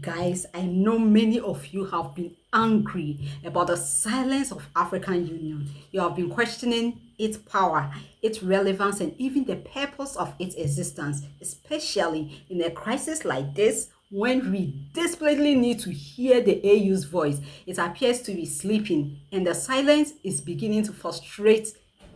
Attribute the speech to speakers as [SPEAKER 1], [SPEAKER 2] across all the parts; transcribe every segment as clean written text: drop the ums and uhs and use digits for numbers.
[SPEAKER 1] Guys, I know many of you have been angry about the silence of African Union. You have been questioning its power, its relevance, and even the purpose of its existence, especially in a crisis like this when we desperately need to hear the AU's voice. It appears to be sleeping, and the silence is beginning to frustrate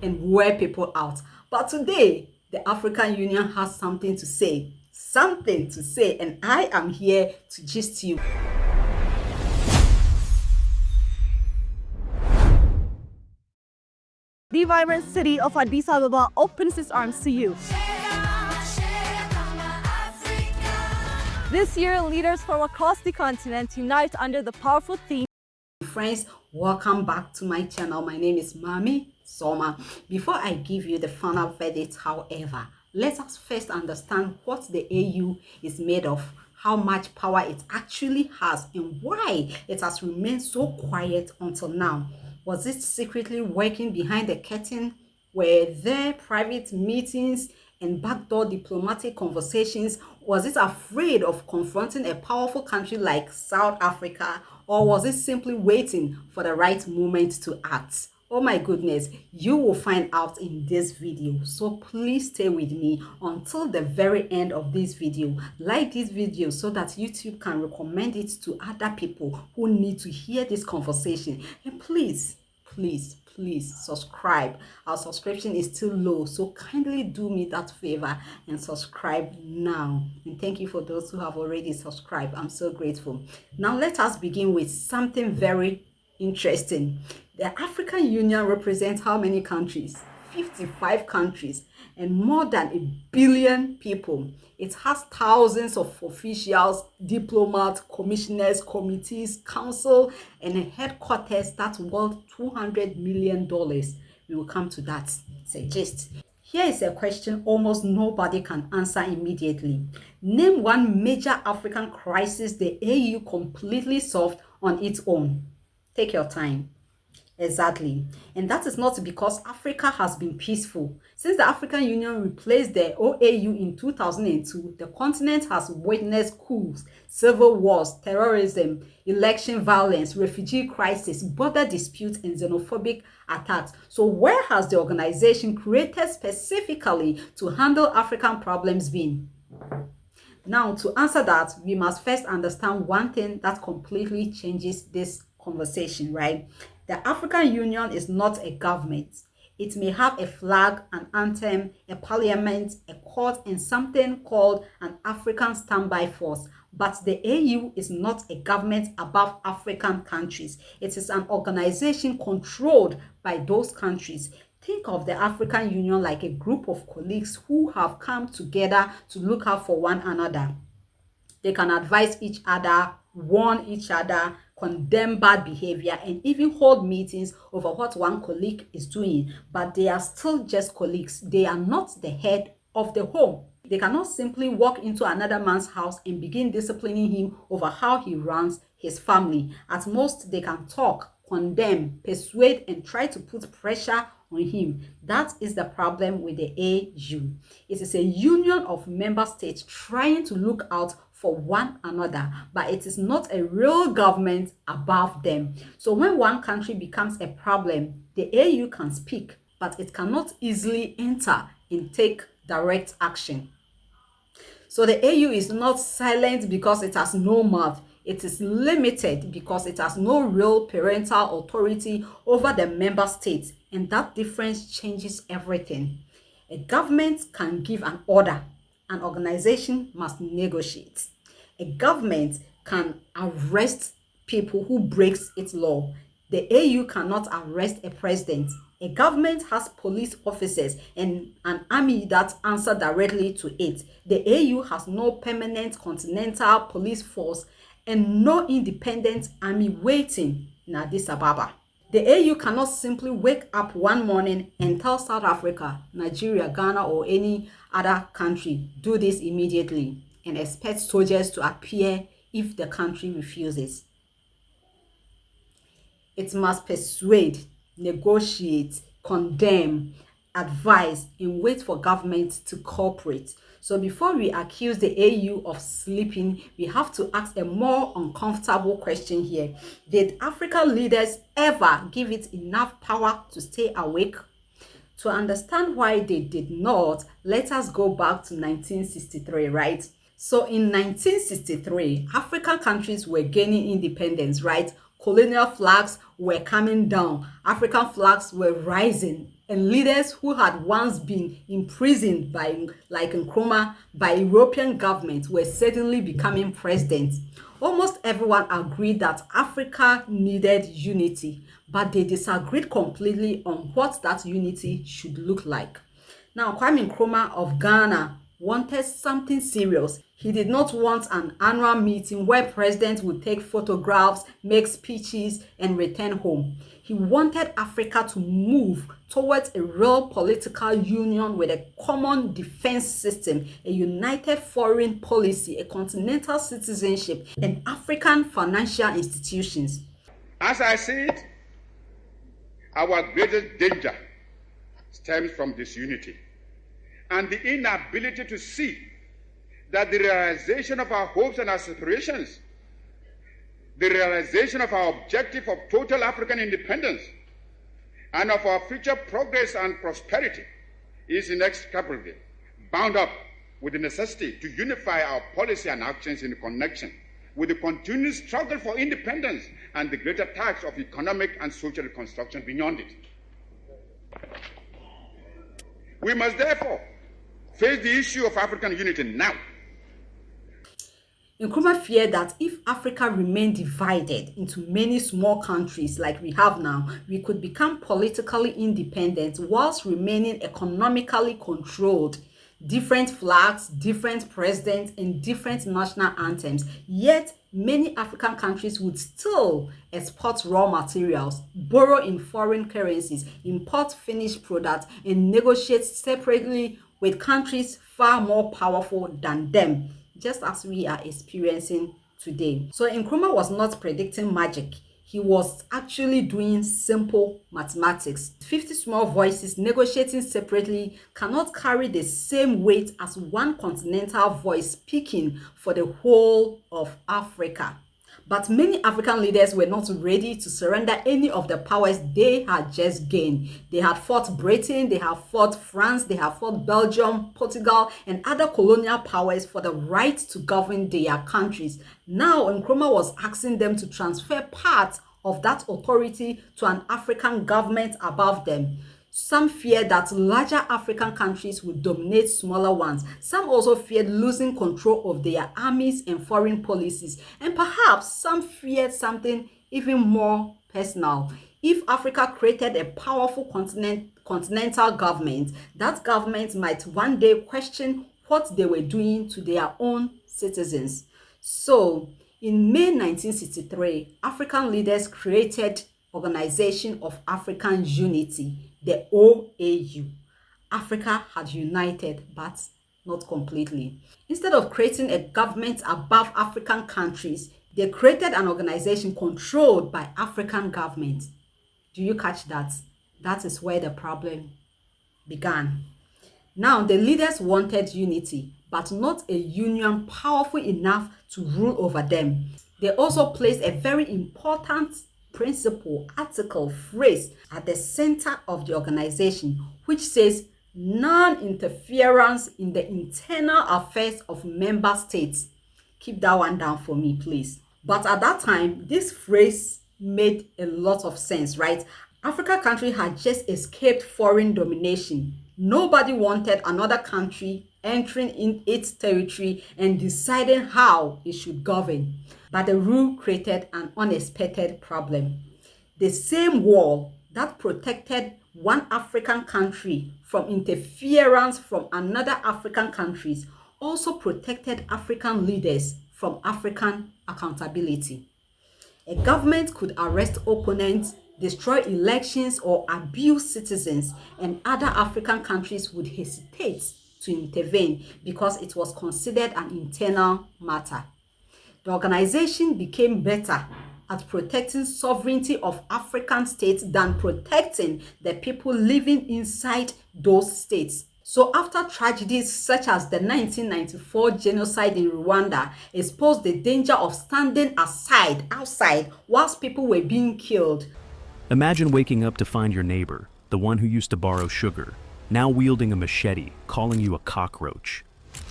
[SPEAKER 1] and wear people out. But today, the African Union has something to say, and I am here to gist you.
[SPEAKER 2] The vibrant city of Addis Ababa opens its arms to you. This year, leaders from across the continent unite under the powerful theme.
[SPEAKER 1] Friends, welcome back to my channel. My name is Mami Soma. Before I give you the final verdict, however, let us first understand what the AU is made of, how much power it actually has, and why it has remained so quiet until now. Was it secretly working behind the curtain? Were there private meetings and backdoor diplomatic conversations? Was it afraid of confronting a powerful country like South Africa? Or was it simply waiting for the right moment to act? Oh my goodness, you will find out in this video. So please stay with me until the very end of this video. Like this video so that YouTube can recommend it to other people who need to hear this conversation. And please subscribe. Our subscription is still low, so kindly do me that favor and subscribe now. And thank you for those who have already subscribed. I'm so grateful. Now let us begin with something very interesting. The African Union represents how many countries? 55 countries and more than 1 billion people. It has thousands of officials, diplomats, commissioners, committees, council, and a headquarters that's worth $200 million. We will come to that. It's a gist. Here is a question almost nobody can answer immediately. Name one major African crisis the AU completely solved on its own. Take your time. Exactly. And that is not because Africa has been peaceful. Since the African Union replaced the OAU in 2002, the continent has witnessed coups, civil wars, terrorism, election violence, refugee crisis, border disputes, and xenophobic attacks. So where has the organization created specifically to handle African problems been? Now, to answer that, we must first understand one thing that completely changes this conversation, right? The African Union is not a government. It may have a flag, an anthem, a parliament, a court, and something called an African standby force. But the AU is not a government above African countries. It is an organization controlled by those countries. Think of the African Union like a group of colleagues who have come together to look out for one another. They can advise each other, warn each other, condemn bad behavior, and even hold meetings over what one colleague is doing. But they are still just colleagues. They are not the head of the home. They cannot simply walk into another man's house and begin disciplining him over how he runs his family. At most, they can talk, condemn, persuade, and try to put pressure on him. That is the problem with the AU. It is a union of member states trying to look out for one another, but it is not a real government above them. So when one country becomes a problem, the AU can speak, but it cannot easily enter and take direct action. So the AU is not silent because it has no mouth. It is limited because it has no real parental authority over the member states, and that difference changes everything. A government can give an order. An organization must negotiate. A government can arrest people who breaks its law. The AU cannot arrest a president. A government has police officers and an army that answer directly to it. The AU has no permanent continental police force and no independent army waiting in Addis Ababa. The AU cannot simply wake up one morning and tell South Africa, Nigeria, Ghana, or any other country, do this immediately, and expect soldiers to appear if the country refuses. It must persuade, negotiate, condemn, advise, and wait for government to cooperate. So before we accuse the AU of sleeping, we have to ask a more uncomfortable question here. Did African leaders ever give it enough power to stay awake? To understand why they did not, let us go back to 1963, right? So in 1963, African countries were gaining independence, right? Colonial flags were coming down, African flags were rising, and leaders who had once been imprisoned by, like Nkrumah, by European governments were suddenly becoming presidents. Almost everyone agreed that Africa needed unity, but they disagreed completely on what that unity should look like. Now, Kwame Nkrumah of Ghana wanted something serious. He did not want an annual meeting where presidents would take photographs, make speeches, and return home. He wanted Africa to move towards a real political union with a common defense system, a united foreign policy, a continental citizenship, and African financial institutions.
[SPEAKER 3] As I see it, our greatest danger stems from disunity and the inability to see that the realization of our hopes and aspirations, the realization of our objective of total African independence, and of our future progress and prosperity is inextricably bound up with the necessity to unify our policy and actions in connection with the continued struggle for independence and the greater task of economic and social reconstruction beyond it. We must therefore face the issue of African unity now.
[SPEAKER 1] Nkrumah feared that if Africa remained divided into many small countries like we have now, we could become politically independent whilst remaining economically controlled. Different flags, different presidents, and different national anthems. Yet, many African countries would still export raw materials, borrow in foreign currencies, import finished products, and negotiate separately with countries far more powerful than them, just as we are experiencing today. So Nkrumah was not predicting magic. He was actually doing simple mathematics. 50 small voices negotiating separately cannot carry the same weight as one continental voice speaking for the whole of Africa. But many African leaders were not ready to surrender any of the powers they had just gained. They had fought Britain, they had fought France, they had fought Belgium, Portugal, and other colonial powers for the right to govern their countries. Now, Nkrumah was asking them to transfer part of that authority to an African government above them. Some feared that larger African countries would dominate smaller ones. Some also feared losing control of their armies and foreign policies. And perhaps some feared something even more personal. If Africa created a powerful continental government, that government might one day question what they were doing to their own citizens. So, in May 1963, African leaders created Organization of African Unity, the OAU. Africa had united, but not completely. Instead of creating a government above African countries, they created an organization controlled by African governments. Do you catch that? That is where the problem began. Now, the leaders wanted unity, but not a union powerful enough to rule over them. They also placed a very important principle, article, phrase at the center of the organization, which says non-interference in the internal affairs of member states. Keep that one down for me, please. But at that time, this phrase made a lot of sense, right? African country had just escaped foreign domination. Nobody wanted another country entering in its territory and deciding how it should govern. But the rule created an unexpected problem. The same wall that protected one African country from interference from another African countries also protected African leaders from African accountability. A government could arrest opponents, destroy elections, or abuse citizens, and other African countries would hesitate to intervene because it was considered an internal matter. The organization became better at protecting sovereignty of African states than protecting the people living inside those states. So after tragedies such as the 1994 genocide in Rwanda exposed the danger of standing outside whilst people were being killed.
[SPEAKER 4] Imagine waking up to find your neighbor, the one who used to borrow sugar, now wielding a machete, calling you a cockroach.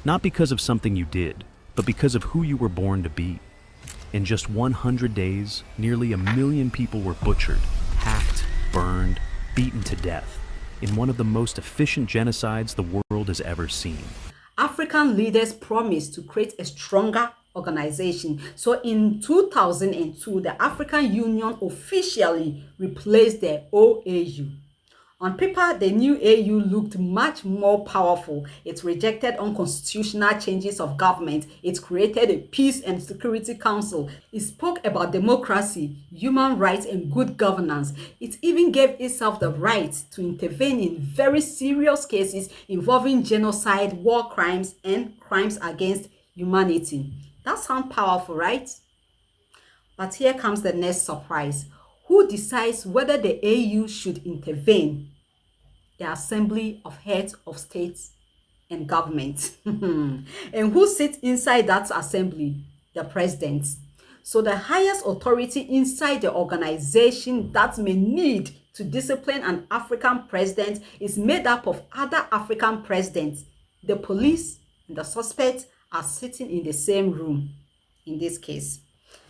[SPEAKER 4] Not because of something you did, but because of who you were born to be. In just 100 days, nearly 1 million people were butchered, hacked, burned, beaten to death, in one of the most efficient genocides the world has ever seen.
[SPEAKER 1] African leaders promised to create a stronger organization. So in 2002, the African Union officially replaced the OAU. On paper, the new AU looked much more powerful. It rejected unconstitutional changes of government. It created a Peace and Security Council. It spoke about democracy, human rights, and good governance. It even gave itself the right to intervene in very serious cases involving genocide, war crimes, and crimes against humanity. That sounds powerful, right? But here comes the next surprise. Who decides whether the AU should intervene? The Assembly of Heads of States and Government. And who sits inside that assembly? The president. So the highest authority inside the organization that may need to discipline an African president is made up of other African presidents. The police and the suspect are sitting in the same room in this case.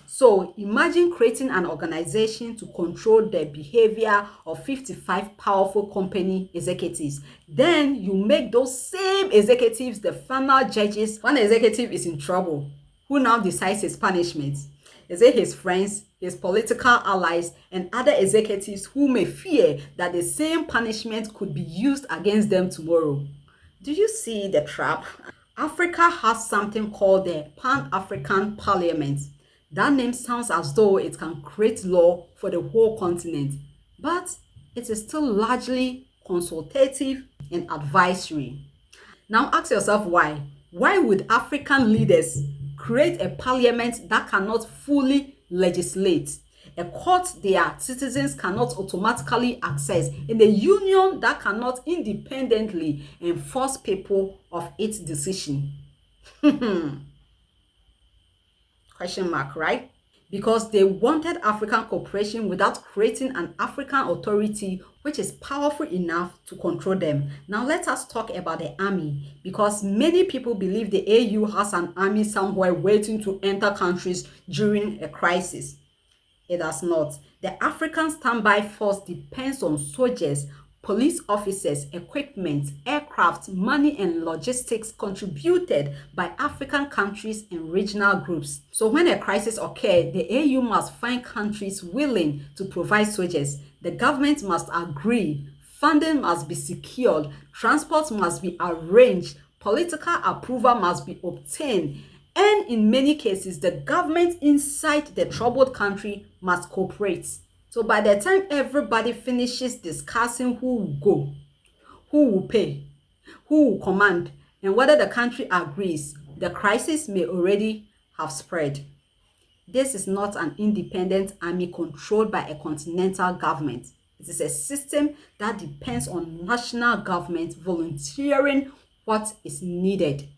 [SPEAKER 1] So imagine creating an organization to control the behavior of 55 powerful company executives. Then you make those same executives the final judges. One executive is in trouble. Who now decides his punishment? Is it his friends, his political allies, and other executives who may fear that the same punishment could be used against them tomorrow? Do you see the trap? Africa has something called the Pan-African Parliament. That name sounds as though it can create law for the whole continent, but it is still largely consultative and advisory. Now ask yourself why. Why would African leaders create a parliament that cannot fully legislate, a court their citizens cannot automatically access, in a union that cannot independently enforce people of its decision? Question mark, right? Because they wanted African cooperation without creating an African authority which is powerful enough to control them. Now let us talk about the army, because many people believe the AU has an army somewhere waiting to enter countries during a crisis. It does not. The African standby force depends on soldiers, police officers, equipment, aircraft, money, and logistics contributed by African countries and regional groups. So when a crisis occurs, the AU must find countries willing to provide soldiers. The government must agree. Funding must be secured. Transport must be arranged. Political approval must be obtained. And in many cases, the government inside the troubled country must cooperate. So by the time everybody finishes discussing who will go, who will pay, who will command, and whether the country agrees, the crisis may already have spread. This is not an independent army controlled by a continental government. It is a system that depends on national government volunteering what is needed.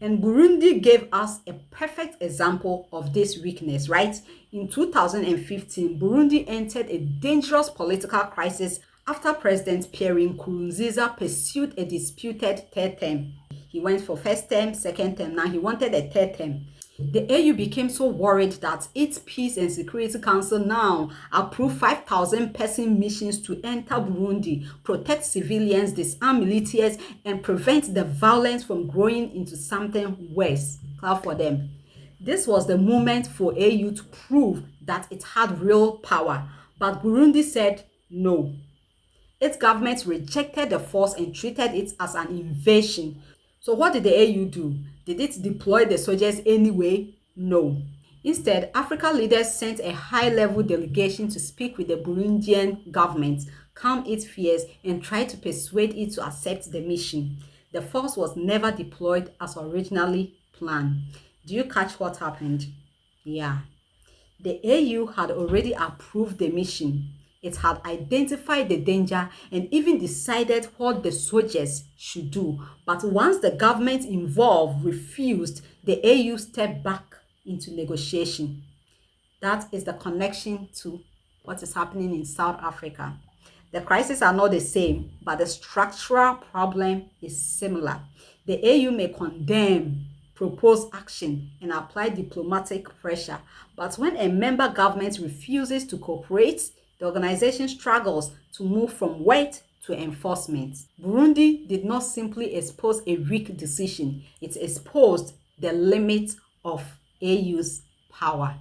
[SPEAKER 1] And Burundi gave us a perfect example of this weakness, right? In 2015, Burundi entered a dangerous political crisis after President Pierre Nkurunziza pursued a disputed third term. He went for first term, second term, now he wanted a third term. The AU became so worried that its Peace and Security Council now approved 5,000-person missions to enter Burundi, protect civilians, disarm militias, and prevent the violence from growing into something worse. Clap for them. This was the moment for AU to prove that it had real power, but Burundi said no. Its government rejected the force and treated it as an invasion. So what did the AU do? Did it deploy the soldiers anyway? No. Instead, African leaders sent a high-level delegation to speak with the Burundian government, calm its fears, and try to persuade it to accept the mission. The force was never deployed as originally planned. Do you catch what happened? Yeah. The AU had already approved the mission. It had identified the danger and even decided what the soldiers should do. But once the government involved refused, the AU stepped back into negotiation. That is the connection to what is happening in South Africa. The crises are not the same, but the structural problem is similar. The AU may condemn, propose action, and apply diplomatic pressure, but when a member government refuses to cooperate, the organization struggles to move from word to enforcement. Burundi did not simply expose a weak decision, it exposed the limits of AU's power.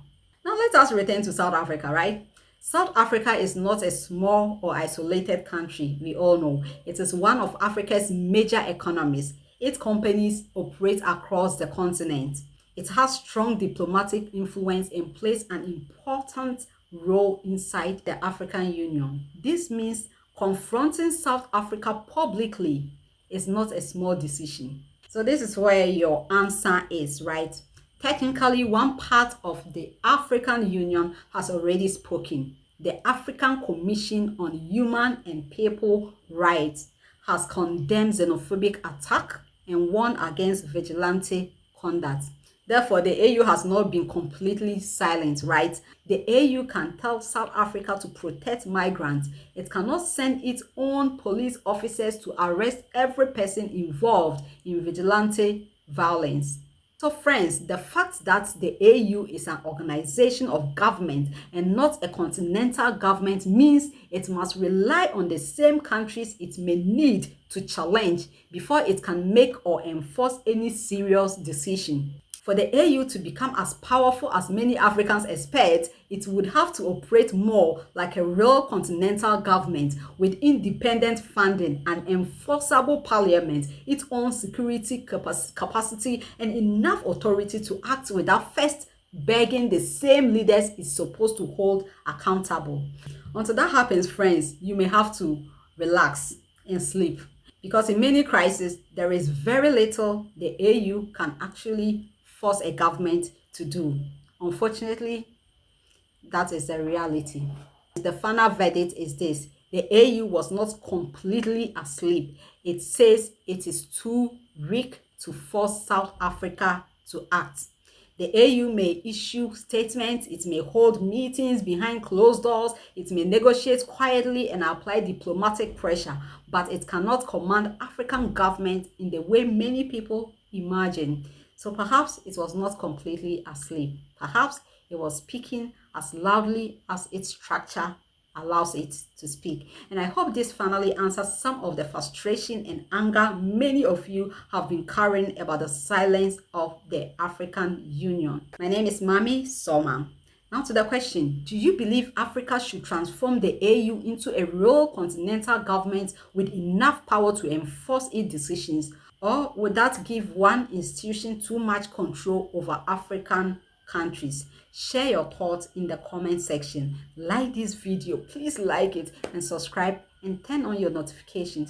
[SPEAKER 1] Now let us return to South Africa, right? South Africa is not a small or isolated country, we all know. It is one of Africa's major economies. Its companies operate across the continent. It has strong diplomatic influence and plays an important role inside the African Union. This means confronting South Africa publicly is not a small decision. So this is where your answer is, right? Technically, one part of the African Union has already spoken. The African Commission on Human and People Rights has condemned xenophobic attack and warned against vigilante conduct. Therefore, the AU has not been completely silent, right? The AU can tell South Africa to protect migrants. It cannot send its own police officers to arrest every person involved in vigilante violence. So friends, the fact that the AU is an organization of government and not a continental government means it must rely on the same countries it may need to challenge before it can make or enforce any serious decision. For the AU to become as powerful as many Africans expect, it would have to operate more like a real continental government with independent funding, an enforceable parliament, its own security capacity, and enough authority to act without first begging the same leaders it's supposed to hold accountable. Until that happens, friends, you may have to relax and sleep. Because in many crises, there is very little the AU can actually force a government to do. Unfortunately, that is the reality. The final verdict is this: the AU was not completely asleep. It says it is too weak to force South Africa to act. The AU may issue statements, it may hold meetings behind closed doors, it may negotiate quietly and apply diplomatic pressure, but it cannot command African government in the way many people imagine. So perhaps it was not completely asleep. Perhaps it was speaking as loudly as its structure allows it to speak. And I hope this finally answers some of the frustration and anger many of you have been carrying about the silence of the African Union. My name is Mami Soma. Now to the question: do you believe Africa should transform the AU into a real continental government with enough power to enforce its decisions? Or would that give one institution too much control over African countries? Share your thoughts in the comment section. Like this video, please like it and subscribe and turn on your notifications.